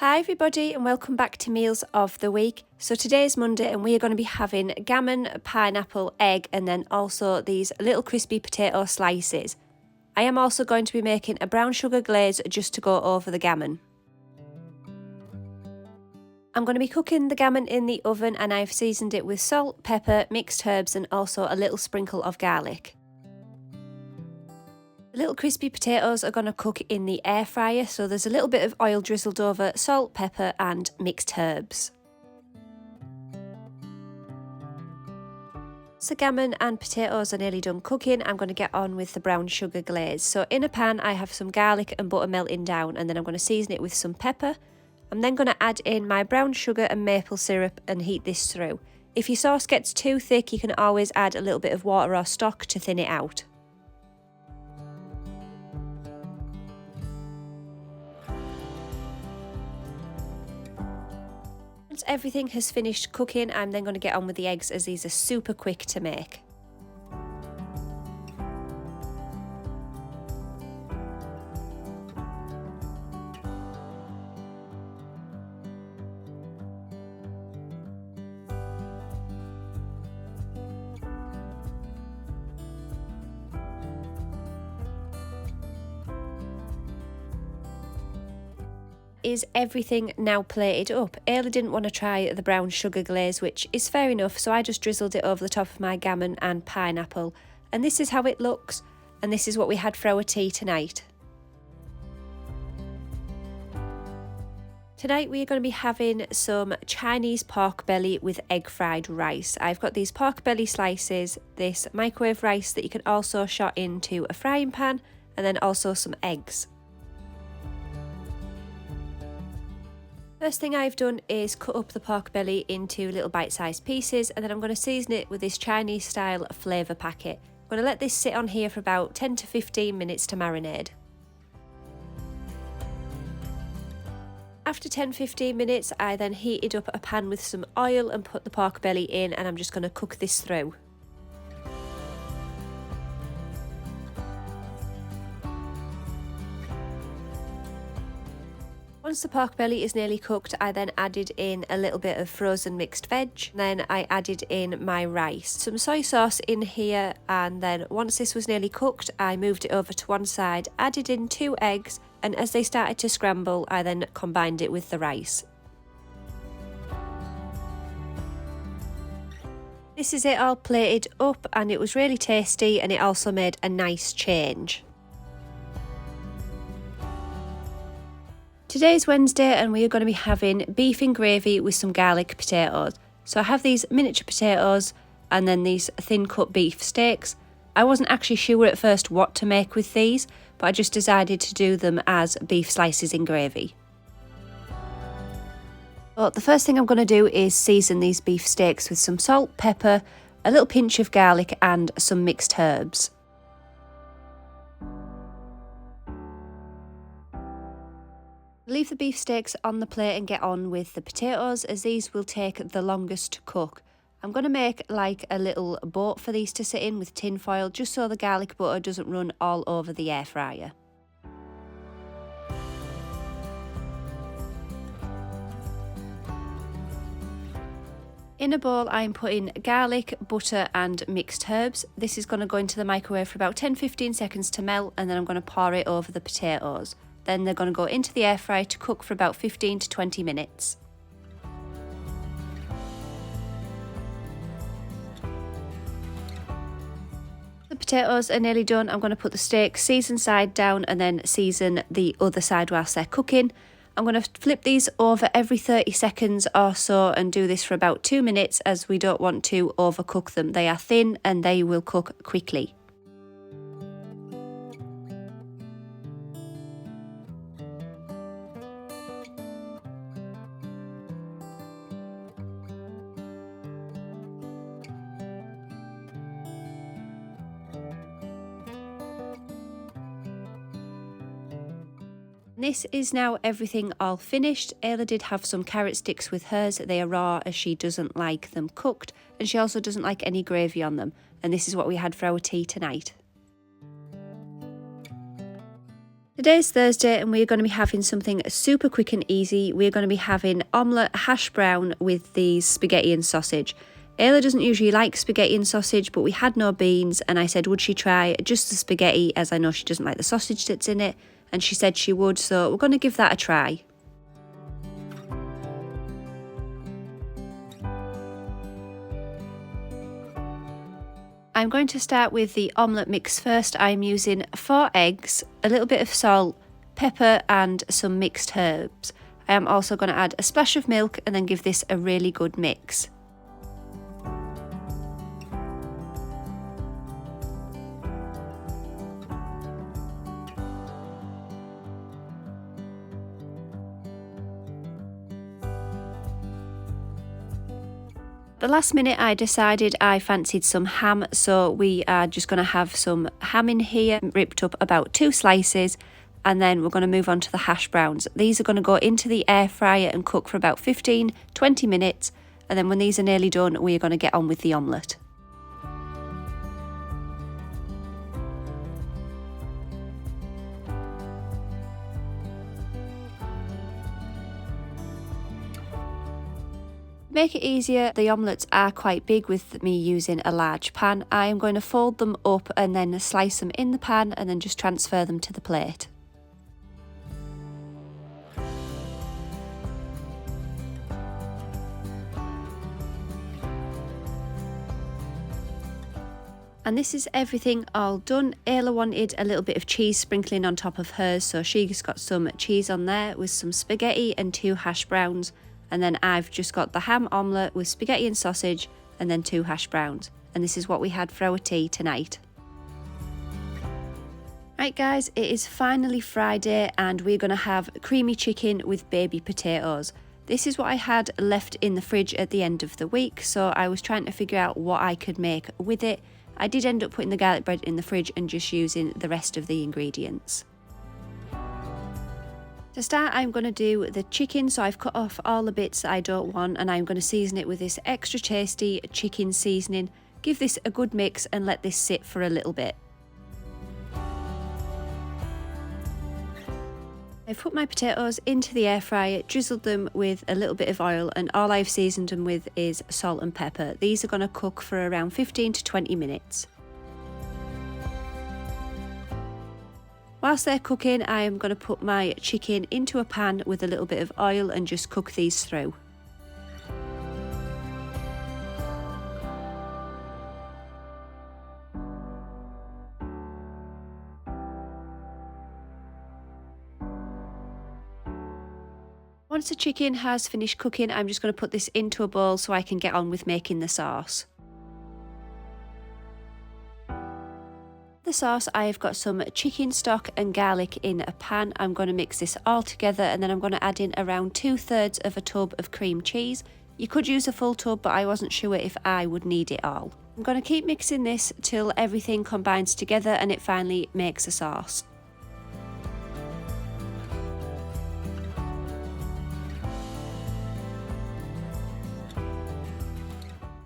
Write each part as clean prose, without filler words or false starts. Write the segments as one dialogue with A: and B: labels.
A: Hi everybody and welcome back to Meals of the Week. So today is Monday and we are going to be having gammon, pineapple, egg and then also these little crispy potato slices. I am also going to be making a brown sugar glaze just to go over the gammon. I'm going to be cooking the gammon in the oven and I've seasoned it with salt, pepper, mixed herbs and also a little sprinkle of garlic. The little crispy potatoes are going to cook in the air fryer, so there's a little bit of oil drizzled over salt, pepper and mixed herbs. So gammon and potatoes are nearly done cooking. I'm going to get on with the brown sugar glaze. So in a pan I have some garlic and butter melting down and then I'm going to season it with some pepper. I'm then going to add in my brown sugar and maple syrup and heat this through. If your sauce gets too thick you can always add a little bit of water or stock to thin it out. Once everything has finished cooking, I'm then going to get on with the eggs as these are super quick to make. Is everything now plated up? Ayla didn't want to try the brown sugar glaze, which is fair enough, so I just drizzled it over the top of my gammon and pineapple. And this is how it looks, and this is what we had for our tea tonight. Tonight we are going to be having some Chinese pork belly with egg fried rice. I've got these pork belly slices, this microwave rice that you can also shot into a frying pan, and then also some eggs. First thing I've done is cut up the pork belly into little bite-sized pieces and then I'm going to season it with this Chinese style flavour packet. I'm going to let this sit on here for about 10 to 15 minutes to marinate. After 10-15 minutes I then heated up a pan with some oil and put the pork belly in and I'm just going to cook this through. Once the pork belly is nearly cooked, I then added in a little bit of frozen mixed veg. Then I added in my rice, some soy sauce in here, and then once this was nearly cooked, I moved it over to one side, added in 2 eggs, and as they started to scramble, I then combined it with the rice. This is it all plated up, and it was really tasty, and it also made a nice change. Today's Wednesday and we are going to be having beef in gravy with some garlic potatoes. So I have these miniature potatoes and then these thin cut beef steaks. I wasn't actually sure at first what to make with these, but I just decided to do them as beef slices in gravy. But the first thing I'm going to do is season these beef steaks with some salt, pepper, a little pinch of garlic and some mixed herbs. Leave the beef steaks on the plate and get on with the potatoes as these will take the longest to cook. I'm going to make like a little boat for these to sit in with tin foil just so the garlic butter doesn't run all over the air fryer. In a bowl I'm putting garlic, butter and mixed herbs. This is going to go into the microwave for about 10-15 seconds to melt and then I'm going to pour it over the potatoes. Then they're going to go into the air fryer to cook for about 15 to 20 minutes. The potatoes are nearly done. I'm going to put the steak seasoned side down and then season the other side whilst they're cooking. I'm going to flip these over every 30 seconds or so and do this for about 2 minutes as we don't want to overcook them. They are thin and they will cook quickly. This is now everything all finished. Ayla did have some carrot sticks with hers. They are raw as she doesn't like them cooked and she also doesn't like any gravy on them. And this is what we had for our tea tonight. Today's Thursday and we're going to be having something super quick and easy. We're going to be having omelette hash brown with these spaghetti and sausage. Ayla doesn't usually like spaghetti and sausage, but we had no beans and I said would she try just the spaghetti, as I know she doesn't like the sausage that's in it, and she said she would, so we're going to give that a try. I'm going to start with the omelette mix first. I'm using 4 eggs, a little bit of salt, pepper and some mixed herbs. I am also going to add a splash of milk and then give this a really good mix. The last minute I decided I fancied some ham, so we are just going to have some ham in here, ripped up about 2 slices, and then we're going to move on to the hash browns. These are going to go into the air fryer and cook for about 15-20 minutes, and then when these are nearly done we are going to get on with the omelette. To make it easier, the omelettes are quite big with me using a large pan. I am going to fold them up and then slice them in the pan and then just transfer them to the plate. And this is everything all done. Ayla wanted a little bit of cheese sprinkling on top of hers, so she's got some cheese on there with some spaghetti and 2 hash browns. And then I've just got the ham omelette with spaghetti and sausage and then 2 hash browns. And this is what we had for our tea tonight. Right guys, it is finally Friday and we're going to have creamy chicken with baby potatoes. This is what I had left in the fridge at the end of the week, so I was trying to figure out what I could make with it. I did end up putting the garlic bread in the fridge and just using the rest of the ingredients. To start, I'm going to do the chicken, so I've cut off all the bits that I don't want and I'm going to season it with this extra tasty chicken seasoning. Give this a good mix and let this sit for a little bit. I've put my potatoes into the air fryer, drizzled them with a little bit of oil, and all I've seasoned them with is salt and pepper. These are going to cook for around 15-20 minutes. Whilst they're cooking, I am going to put my chicken into a pan with a little bit of oil and just cook these through. Once the chicken has finished cooking, I'm just going to put this into a bowl so I can get on with making the sauce. The sauce, I've got some chicken stock and garlic in a pan. I'm going to mix this all together and then I'm going to add in around 2/3 of a tub of cream cheese. You could use a full tub, but I wasn't sure if I would need it all. I'm going to keep mixing this till everything combines together and it finally makes a sauce.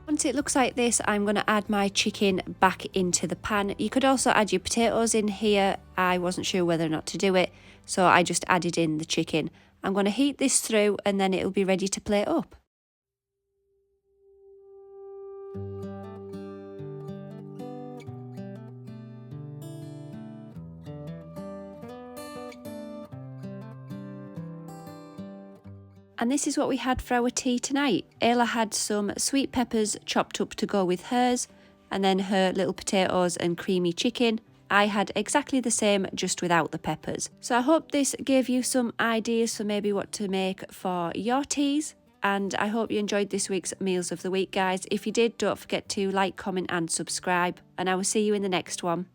A: Once it looks like this, I'm going to add my chicken back into the pan. You could also add your potatoes in here. I wasn't sure whether or not to do it, so I just added in the chicken. I'm going to heat this through and then it'll be ready to plate up. And this is what we had for our tea tonight. Ayla had some sweet peppers chopped up to go with hers, and then her little potatoes and creamy chicken. I had exactly the same, just without the peppers. So I hope this gave you some ideas for maybe what to make for your teas. And I hope you enjoyed this week's Meals of the Week, guys. If you did, don't forget to like, comment and subscribe. And I will see you in the next one.